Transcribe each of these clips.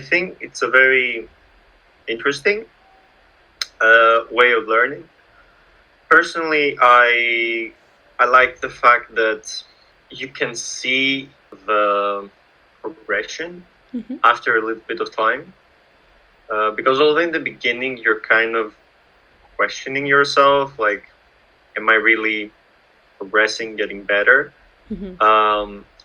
think it's a very interesting way of learning. Personally, I like the fact that you can see the progression after a little bit of time. Because although in the beginning you're kind of questioning yourself, like, am I really progressing, getting better?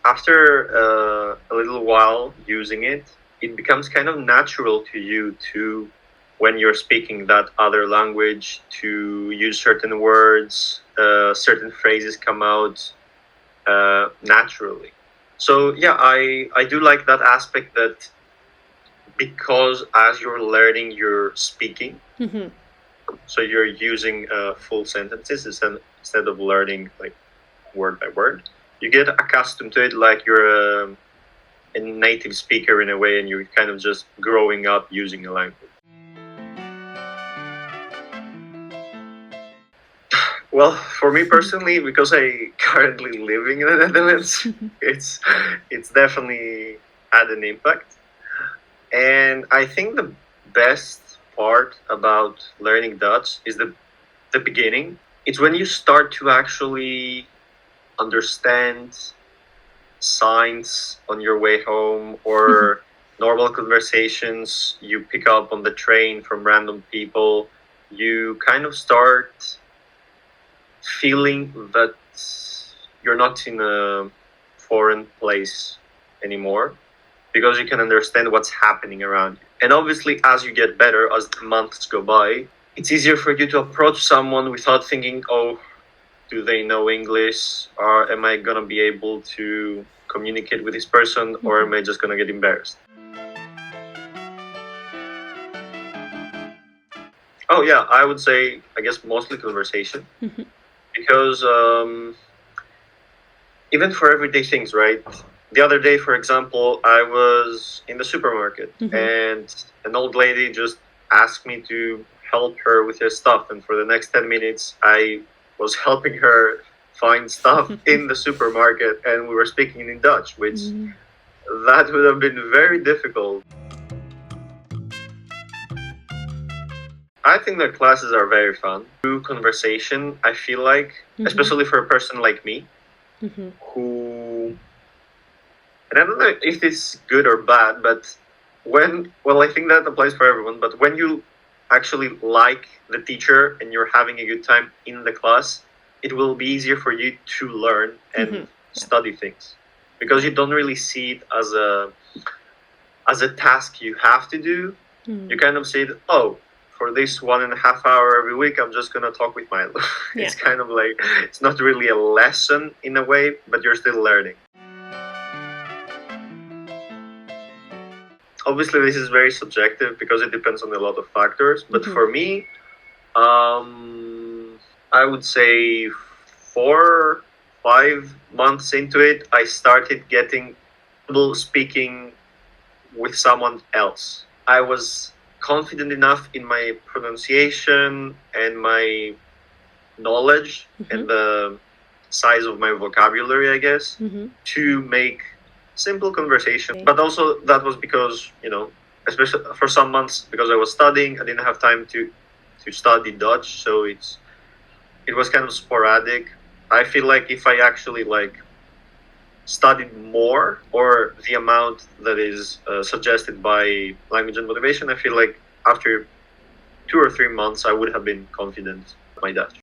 After a little while using it, it becomes kind of natural to you to, when you're speaking that other language, to use certain words, certain phrases come out naturally. So yeah, I do like that aspect, that because as you're learning, you're speaking. So you're using full sentences instead of learning like word by word. You get accustomed to it like you're a native speaker in a way, and you're kind of just growing up using a language. Well, for me personally, because I currently living in the Netherlands, it's definitely had an impact. And I think the best part about learning Dutch is the beginning. It's when you start to actually understand signs on your way home, or normal conversations you pick up on the train from random people. You kind of start feeling that you're not in a foreign place anymore, because you can understand what's happening around you. And obviously, as you get better, as the months go by, it's easier for you to approach someone without thinking, oh, do they know English? Or am I going to be able to communicate with this person? Or am I just going to get embarrassed? Oh, yeah, I would say, I guess, mostly conversation. Because even for everyday things, right? The other day, for example, I was in the supermarket and an old lady just asked me to help her with her stuff. And for the next 10 minutes, I was helping her find stuff in the supermarket, and we were speaking in Dutch, which that would have been very difficult. I think the classes are very fun. Through conversation, I feel like, especially for a person like me, who, and I don't know if this is good or bad, but I think that applies for everyone, but when you actually like the teacher and you're having a good time in the class, it will be easier for you to learn and study things, because you don't really see it as a task you have to do. You kind of see it, oh, for this 1.5 hours every week, I'm just going to talk with Milo. It's kind of like, it's not really a lesson in a way, but you're still learning. Obviously, this is very subjective because it depends on a lot of factors. But for me, I would say 4-5 months into it, I started getting comfortable speaking with someone else. I was confident enough in my pronunciation and my knowledge and the size of my vocabulary, I guess, to make simple conversation. But also that was because, especially for some months, because I was studying, I didn't have time to study Dutch, so it was kind of sporadic. I feel like if I actually studied more, or the amount that is suggested by Language and Motivation, I feel like after 2 or 3 months I would have been confident in my Dutch.